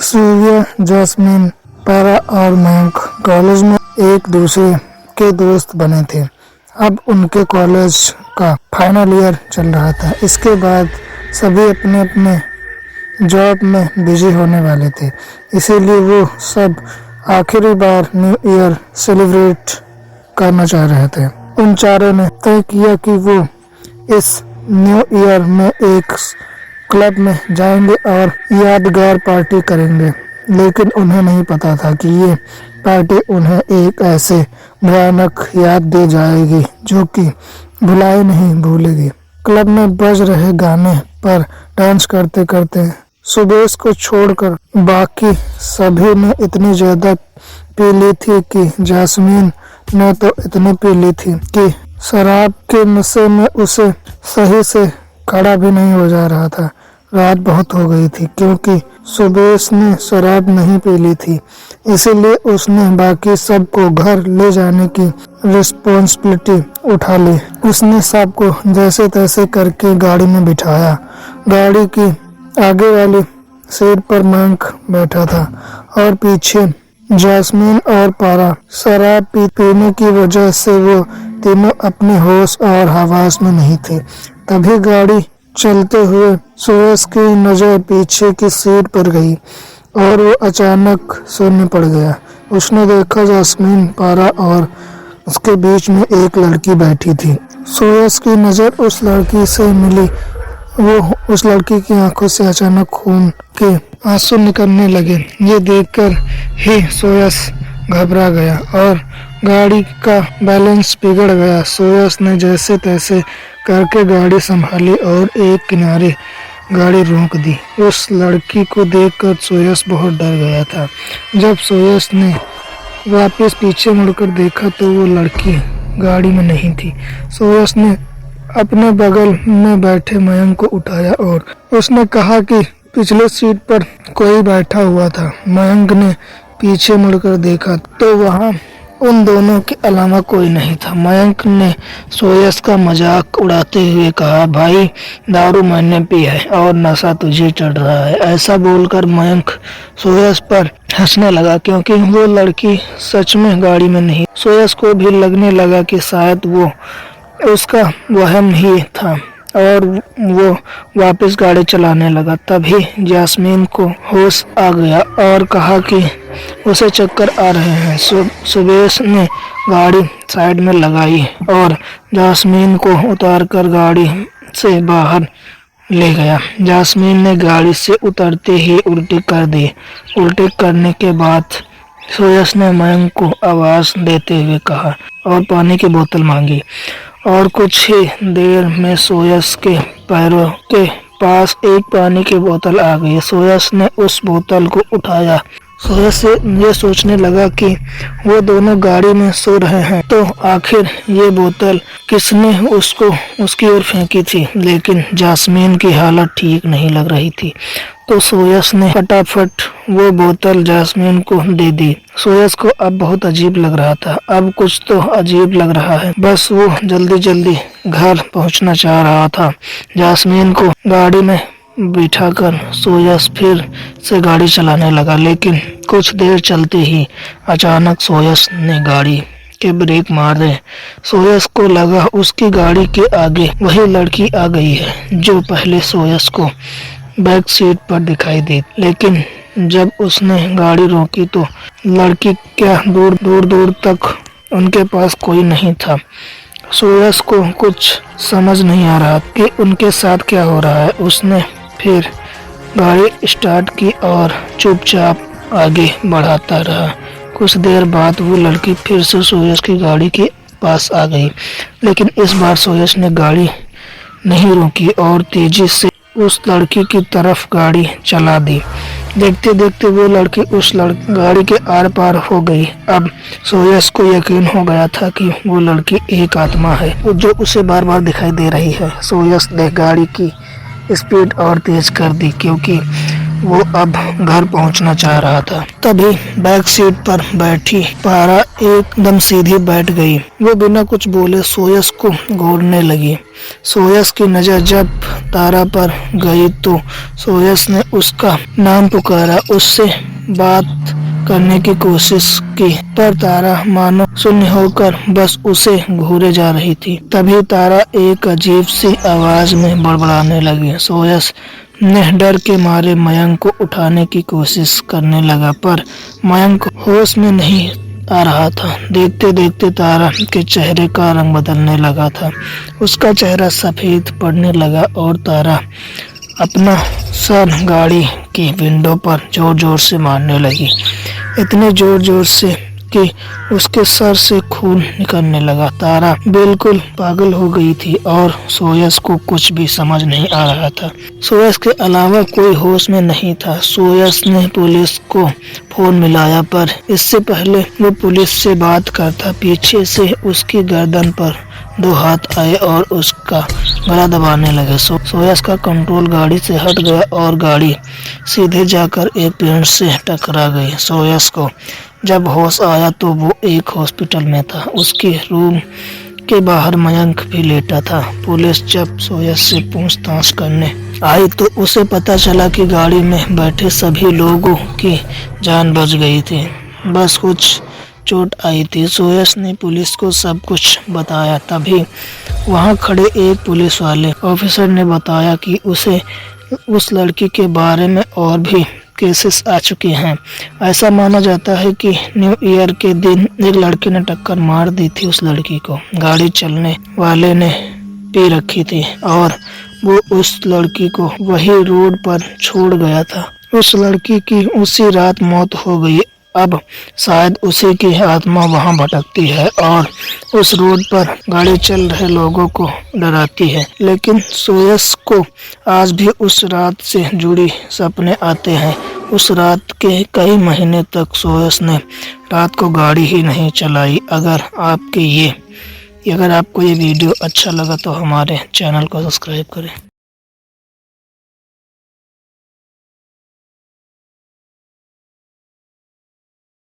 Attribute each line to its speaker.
Speaker 1: सूर्य, jasmine, पारा और Mayank college में एक दूसरे के दोस्त बने थे। अब उनके कॉलेज का फाइनल ईयर चल रहा था। इसके बाद सभी अपने अपने जॉब में बिजी होने वाले थे, इसीलिए वो सब आखिरी बार न्यू ईयर सेलिब्रेट करना चाह रहे थे। उन चारों ने तय किया कि वो इस न्यू ईयर में एक क्लब में जाएंगे और यादगार पार्टी करेंगे, लेकिन उन्हें नहीं पता था कि ये पार्टी उन्हें एक ऐसे भयानक याद दे जाएगी जो कि भुलाई नहीं भूलेगी। क्लब में बज रहे गाने पर डांस करते करते सुबेश को छोड़कर बाकी सभी ने इतनी ज्यादा पी ली थी कि जैस्मीन ने तो इतनी पी ली थी कि शराब के नशे में उसे सही से खड़ा भी नहीं हो जा रहा था। रात बहुत हो गई थी क्योंकि सुबेश ने शराब नहीं पी ली थी, इसीलिए उसने बाकी सबको घर ले जाने की रिस्पॉन्सिबिलिटी उठा ली। उसने सबको जैसे तैसे करके गाड़ी में बिठाया। गाड़ी की आगे वाली सीट पर मयंक बैठा था और पीछे जैस्मीन और पारा। शराब पीने की वजह से वो तीनों अपने होश और हवास में नहीं थे। तभी गाड़ी चलते हुए सुरेश की नजर पीछे की सीट पर गई और वो अचानक शून्य पड़ गया। उसने देखा जैस्मीन, पारा और उसके बीच में एक लड़की बैठी थी। सुरेश की नजर उस लड़की से मिली। वो उस लड़की की आंखों से अचानक खून के आंसू निकलने लगे। ये देखकर ही सुरेश घबरा गया और गाड़ी का बैलेंस बिगड़ गया। सुरेश ने जैसे तैसे करके गाड़ी संभाली और एक किनारे गाड़ी रोक दी। उस लड़की को देखकर सुरेश बहुत डर गया था। जब सुरेश ने वापस पीछे मुड़कर देखा तो वो लड़की गाड़ी में नहीं थी। सुरेश ने अपने बगल में बैठे मयंक को उठाया और उसने कहा कि पिछले सीट पर कोई बैठा हुआ था। मयंक ने पीछे मुड़कर देखा तो वहां उन दोनों के अलावा कोई नहीं था। मयंक ने सुरेश का मजाक उड़ाते हुए कहा, भाई दारू मैंने पी है और नशा तुझे चढ़ रहा है। ऐसा बोलकर मयंक सुरेश पर हंसने लगा क्योंकि वो लड़की सच में गाड़ी में नहीं। सुरेश को भी लगने लगा कि शायद वो उसका वहम ही था और वो वापस गाड़ी चलाने लगा। तभी जैस्मीन को होश आ गया और कहा कि उसे चक्कर आ रहे हैं। सुबेश ने गाड़ी साइड में लगाई और जैस्मीन को उतारकर गाड़ी से बाहर ले गया। जैस्मीन ने गाड़ी से उतरते ही उल्टी कर दी। उल्टी करने के बाद सुरेश ने मयंक को आवाज देते हुए कहा और पानी की बोतल मांगी और कुछ ही देर में सुरेश के पैरों के पास एक पानी की बोतल आ गई। सुरेश ने उस बोतल को उठाया। सुरेश से ये सोचने लगा कि वो दोनों गाड़ी में सो रहे हैं तो आखिर ये बोतल किसने उसको उसकी ओर फेंकी थी। लेकिन जैस्मीन की हालत ठीक नहीं लग रही थी तो सुरेश ने फटाफट वो बोतल जैस्मीन को दे दी। सुरेश को अब बहुत अजीब लग रहा था। अब कुछ तो अजीब लग रहा है। बस वो जल्दी जल्दी घर पहुंचना चाह रहा था। जैस्मीन को गाड़ी में बिठाकर सुरेश फिर से गाड़ी चलाने लगा, लेकिन कुछ देर चलते ही अचानक सुरेश ने गाड़ी के ब्रेक मार दे। सुरेश को लगा उसकी गाड़ी के आगे वही लड़की आ गई है जो पहले सुरेश को बैक सीट पर दिखाई दी। लेकिन जब उसने गाड़ी रोकी तो लड़की क्या दूर तक उनके पास कोई नहीं था। सुरेश को कुछ समझ नहीं आ रहा कि उनके साथ क्या हो रहा है। उसने फिर गाड़ी स्टार्ट की और चुपचाप आगे बढ़ाता रहा। कुछ देर बाद वो लड़की फिर से सुरेश की गाड़ी के पास आ गई, लेकिन इस बार सुरेश ने गाड़ी नहीं रोकी और तेजी से उस लड़की की तरफ गाड़ी चला दी। देखते देखते वो लड़की उस गाड़ी के आर पार हो गई। अब सुरेश को यकीन हो गया था कि वो लड़की एक आत्मा है जो उसे बार बार दिखाई दे रही है। सुरेश ने गाड़ी की स्पीड और तेज कर दी क्योंकि वो अब घर पहुंचना चाह रहा था। तभी बैक सीट पर बैठी पारा एकदम सीधी बैठ गई। वो बिना कुछ बोले सोयस को घूरने लगी। सोयस की नजर जब तारा पर गई तो सोयस ने उसका नाम पुकारा, उससे बात करने की कोशिश की, पर तारा मानो शून्य होकर बस उसे घूरे जा रही थी। तभी तारा एक अजीब सी आवाज में बड़बड़ाने लगी। सोयस ने डर के मारे मयंक को उठाने की कोशिश करने लगा, पर मयंक होश में नहीं आ रहा था। देखते देखते तारा के चेहरे का रंग बदलने लगा था। उसका चेहरा सफेद पड़ने लगा और तारा अपना सर गाड़ी की विंडो पर जोर जोर से मारने लगी, इतने जोर जोर से कि उसके सर से खून निकलने लगा। तारा बिल्कुल पागल हो गई थी और सोयस को कुछ भी समझ नहीं आ रहा था। सोयस के अलावा कोई होश में नहीं था। सोयस ने पुलिस को फोन मिलाया, पर इससे पहले वो पुलिस से बात करता पीछे से उसकी गर्दन पर 2 हाथ आए और उसका गला दबाने लगे। सोयस का कंट्रोल गाड़ी से हट गया और गाड़ी सीधे जाकर एक पेड़ से टकरा गई। सोयस को जब होश आया तो वो एक हॉस्पिटल में था। उसके रूम के बाहर मयंक भी लेटा था। पुलिस जब सोयस से पूछताछ करने आई तो उसे पता चला कि गाड़ी में बैठे सभी लोगों की जान बच गई थी, बस कुछ चोट आई थी। सोयस ने पुलिस को सब कुछ बताया। तभी वहां खड़े एक पुलिस वाले ऑफिसर ने बताया कि उसे उस लड़की के बारे में और भी केसेस आ चुके हैं। ऐसा माना जाता है कि न्यू ईयर के दिन एक लड़के ने टक्कर मार दी थी उस लड़की को। गाड़ी चलने वाले ने पी रखी थी और वो उस लड़की को वही रोड पर छोड़ गया था। उस लड़की की उसी रात मौत हो गई। अब शायद उसी की आत्मा वहां भटकती है और उस रोड पर गाड़ी चल रहे लोगों को डराती है। लेकिन सोयस को आज भी उस रात से जुड़ी सपने आते हैं। उस रात के कई महीने तक सोयस ने रात को गाड़ी ही नहीं चलाई। अगर आपको ये वीडियो अच्छा लगा तो हमारे चैनल को सब्सक्राइब करें।